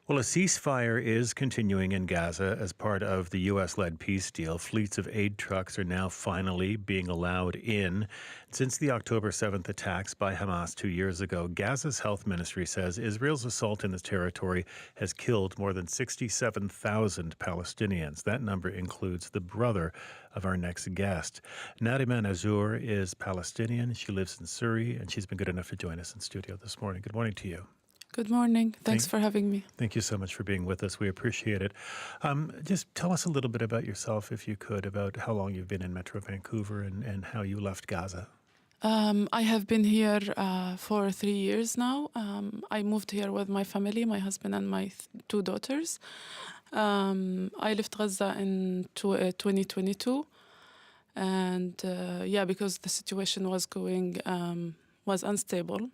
Well, a ceasefire is continuing in Gaza as part of the U.S.-led peace deal. Fleets of aid trucks are now finally being allowed in. Since the October 7th attacks by Hamas 2 years ago, Gaza's health ministry says Israel's assault in the territory has killed more than 67,000 Palestinians. That number includes the brother of our next guest. Nariman Ajjur is Palestinian. She lives in Surrey, and she's been good enough to join us in studio this morning. Good morning to you. Good morning. Thanks for having me. Thank you so much for being with us. We appreciate it. Just tell us a little bit about yourself, if you could, about how long you've been in Metro Vancouver and how you left Gaza. I have been here for 3 years now. I moved here with my family, my husband and my two daughters. I left Gaza in 2022. And because the situation was unstable.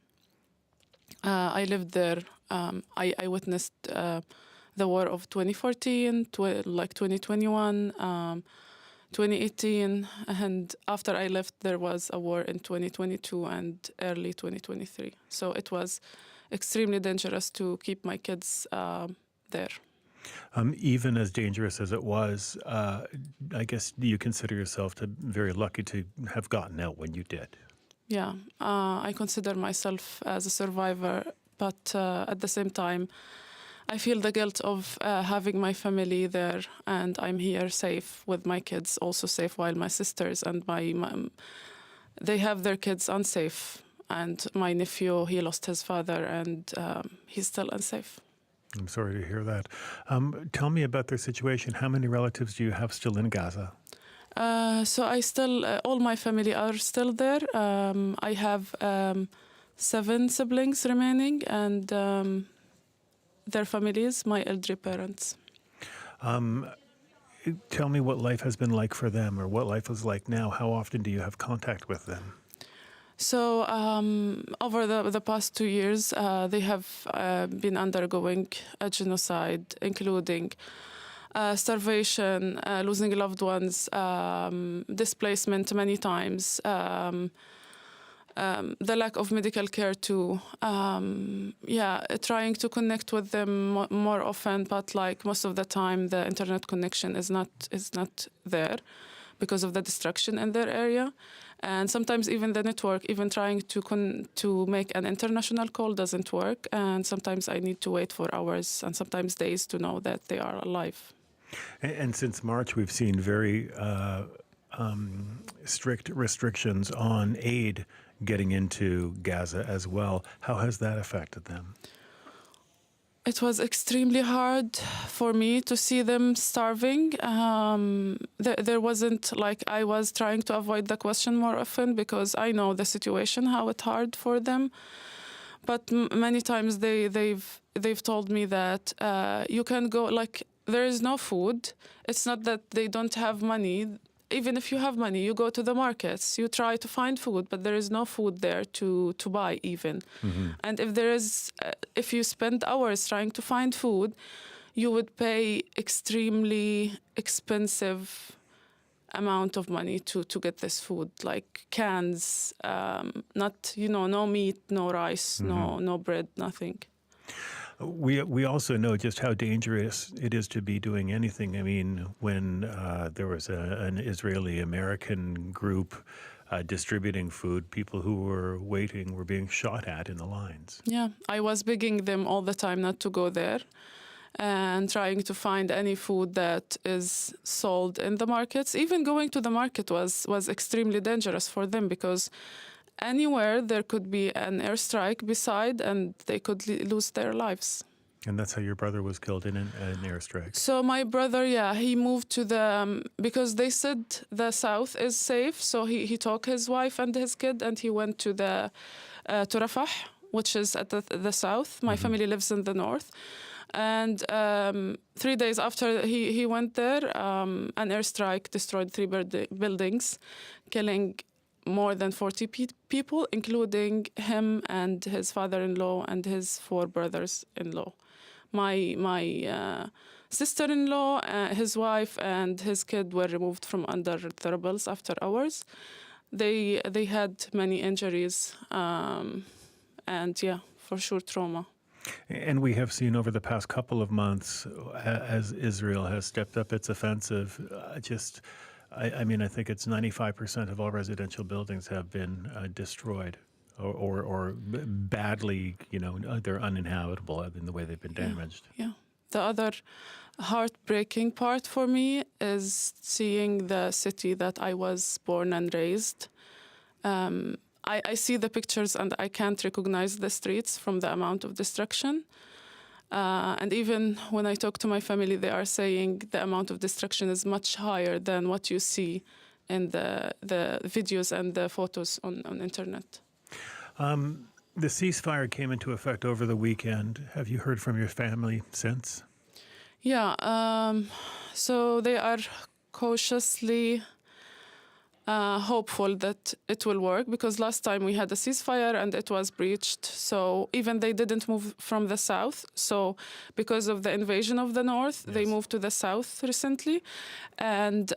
I lived there. I witnessed the war of 2014, 2021, 2018, and after I left, there was a war in 2022 and early 2023. So it was extremely dangerous to keep my kids there. Even as dangerous as it was, I guess you consider yourself very lucky to have gotten out when you did. Yeah, I consider myself as a survivor, but at the same time, I feel the guilt of having my family there, and I'm here safe with my kids, also safe, while my sisters and my mom, they have their kids unsafe. And my nephew, he lost his father, and he's still unsafe. I'm sorry to hear that. Tell me about their situation. How many relatives do you have still in Gaza? So I still, all my family are still there. I have 7 siblings remaining, and their families, my elderly parents. Tell me what life has been like for them, or what life is like now. How often do you have contact with them? So over the past 2 years, they have been undergoing a genocide, including starvation, losing loved ones, displacement many times, the lack of medical care too. Trying to connect with them more often, but like most of the time, the internet connection is not there because of the destruction in their area. And sometimes even the network, even trying to make an international call doesn't work. And sometimes I need to wait for hours and sometimes days to know that they are alive. And since March, we've seen very strict restrictions on aid getting into Gaza as well. How has that affected them? It was extremely hard for me to see them starving. There wasn't like I was trying to avoid the question more often because I know the situation, how it's hard for them. But many times they've told me that you can go, like, there is no food. It's not that they don't have money. Even if you have money, you go to the markets, you try to find food, but there is no food there to buy even. Mm-hmm. And if you spend hours trying to find food, you would pay extremely expensive amount of money to get this food, like cans, no meat, no rice, mm-hmm. no bread, nothing. We also know just how dangerous it is to be doing anything. I mean, when there was an Israeli-American group distributing food, people who were waiting were being shot at in the lines. Yeah, I was begging them all the time not to go there and trying to find any food that is sold in the markets. Even going to the market was extremely dangerous for them because anywhere there could be an airstrike beside and they could lose their lives. And that's how your brother was killed in an airstrike? So my brother, he moved to because they said the south is safe. So he took his wife and his kid and he went to to Rafah, which is at the south. My mm-hmm. family lives in the north. And 3 days after he went there, an airstrike destroyed 3 buildings, killing more than 40 people, including him and his father-in-law and his 4 brothers-in-law. My sister-in-law, his wife, and his kid were removed from under the rebels after hours. They had many injuries and, for sure, trauma. And we have seen over the past couple of months, as Israel has stepped up its offensive, I mean, I think it's 95% of all residential buildings have been destroyed or badly, they're uninhabitable in the way they've been damaged. Yeah. The other heartbreaking part for me is seeing the city that I was born and raised. I see the pictures and I can't recognize the streets from the amount of destruction. And even when I talk to my family, they are saying the amount of destruction is much higher than what you see in the videos and the photos on internet. The ceasefire came into effect over the weekend. Have you heard from your family since? Yeah, so they are cautiously hopeful that it will work, because last time we had a ceasefire and it was breached. So even they didn't move from the south. So because of the invasion of the north, they moved to the south recently. And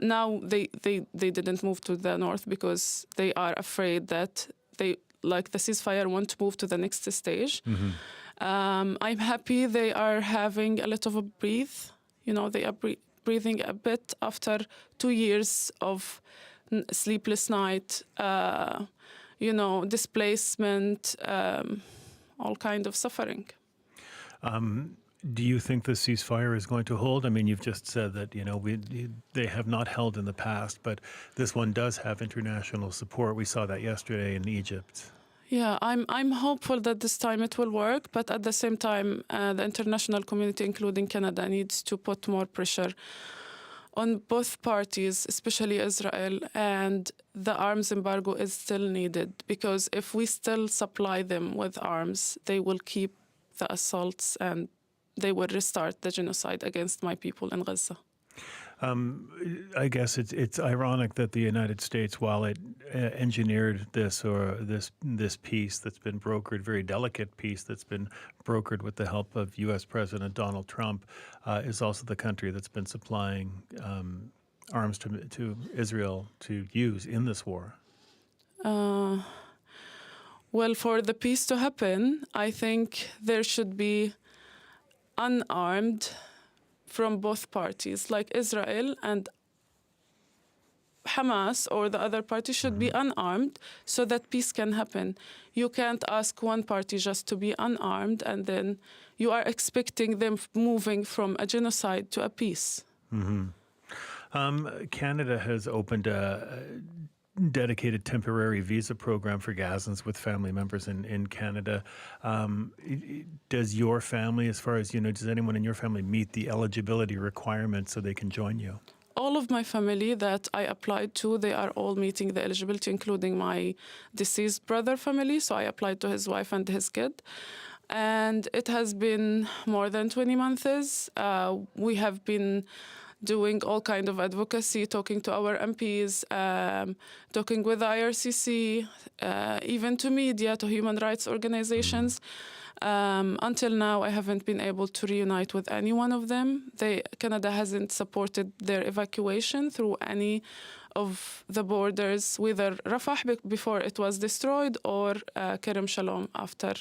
now they didn't move to the north because they are afraid that the ceasefire won't move to the next stage. Mm-hmm. I'm happy they are having a little of a breathe. They are breathing a bit after 2 years of sleepless night, displacement, all kind of suffering. Do you think the ceasefire is going to hold? I mean, you've just said that, they have not held in the past, but this one does have international support. We saw that yesterday in Egypt. Yeah, I'm hopeful that this time it will work, but at the same time, the international community, including Canada, needs to put more pressure on both parties, especially Israel, and the arms embargo is still needed, because if we still supply them with arms, they will keep the assaults and they will restart the genocide against my people in Gaza. I guess it's ironic that the United States, while it engineered this peace that's been brokered, very delicate peace that's been brokered with the help of U.S. President Donald Trump, is also the country that's been supplying arms to Israel to use in this war. Well, for the peace to happen, I think there should be unarmed from both parties, like Israel and Hamas or the other party should be unarmed so that peace can happen. You can't ask one party just to be unarmed and then you are expecting them moving from a genocide to a peace. Mm-hmm. Canada has opened a dedicated temporary visa program for Gazans with family members in Canada. Does your family, as far as you know, does anyone in your family meet the eligibility requirements so they can join you? All of my family that I applied to, they are all meeting the eligibility, including my deceased brother family. So I applied to his wife and his kid. And it has been more than 20 months. We have been doing all kind of advocacy, talking to our MPs, talking with the IRCC, even to media, to human rights organizations. Until now, I haven't been able to reunite with any one of them. Canada hasn't supported their evacuation through any of the borders, whether Rafah before it was destroyed or Kerem Shalom after,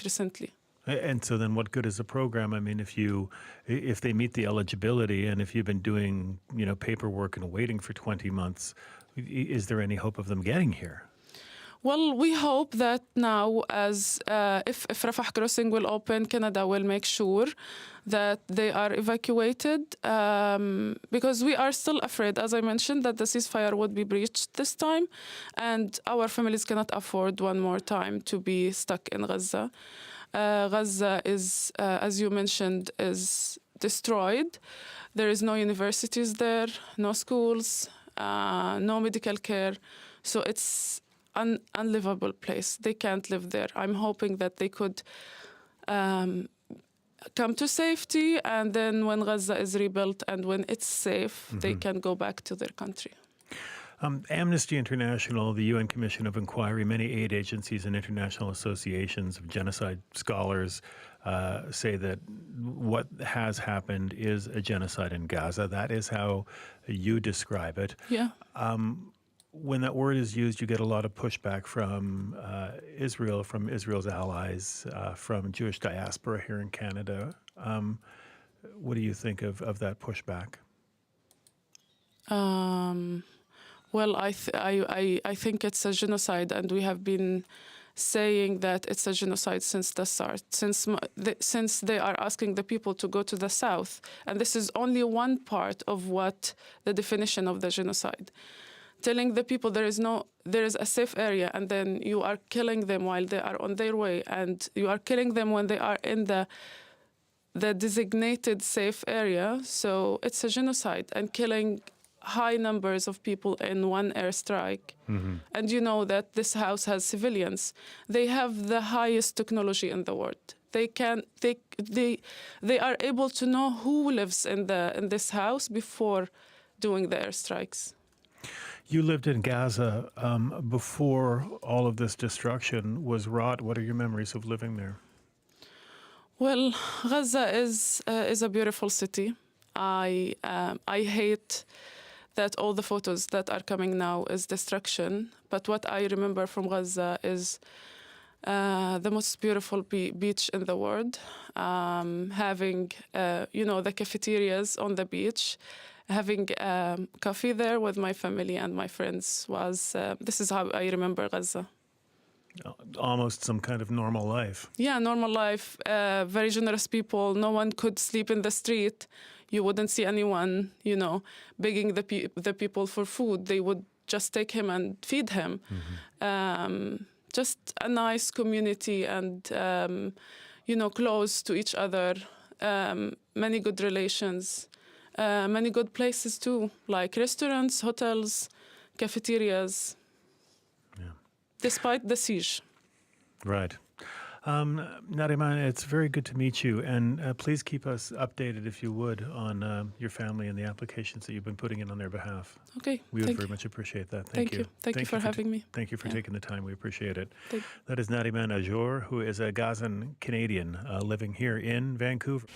recently. And so then what good is the program? I mean, if they meet the eligibility and if you've been doing, paperwork and waiting for 20 months, is there any hope of them getting here? Well, we hope that now, as if Rafah crossing will open, Canada will make sure that they are evacuated, because we are still afraid, as I mentioned, that the ceasefire would be breached this time, and our families cannot afford one more time to be stuck in Gaza. Gaza is, as you mentioned, is destroyed. There is no universities there, no schools, no medical care. So it's unlivable place. They can't live there. I'm hoping that they could come to safety, and then when Gaza is rebuilt and when it's safe, they can go back to their country. Amnesty International, the UN Commission of Inquiry, many aid agencies and international associations of genocide scholars say that what has happened is a genocide in Gaza. That is how you describe it. Yeah. when that word is used, you get a lot of pushback from Israel, from Israel's allies, from Jewish diaspora here in Canada. What do you think of that pushback? Well, I think it's a genocide, and we have been saying that it's a genocide since the start, since they are asking the people to go to the south, and this is only one part of what the definition of the genocide. Telling the people there is a safe area, and then you are killing them while they are on their way, and you are killing them when they are in the designated safe area. So it's a genocide, and killing high numbers of people in one airstrike. Mm-hmm. And you know that this house has civilians. They have the highest technology in the world. They are able to know who lives in this house before doing the airstrikes. You lived in Gaza before all of this destruction was wrought. What are your memories of living there? Well, Gaza is a beautiful city. I hate that all the photos that are coming now is destruction. But what I remember from Gaza is the most beautiful beach in the world. Having, the cafeterias on the beach. Having coffee there with my family and my friends this is how I remember Gaza. Almost some kind of normal life. Yeah, normal life. Very generous people. No one could sleep in the street. You wouldn't see anyone, begging the people for food. They would just take him and feed him. Mm-hmm. Just a nice community and, close to each other. Many good relations. Many good places too, like restaurants, hotels, cafeterias, despite the siege. Right. Nariman, it's very good to meet you, and please keep us updated, if you would, on your family and the applications that you've been putting in on their behalf. Okay. We would very much appreciate that. Thank you. Thank you for having me. Thank you for taking the time. We appreciate it. Thank you. That is Nariman Ajjur, who is a Gazan Canadian living here in Vancouver.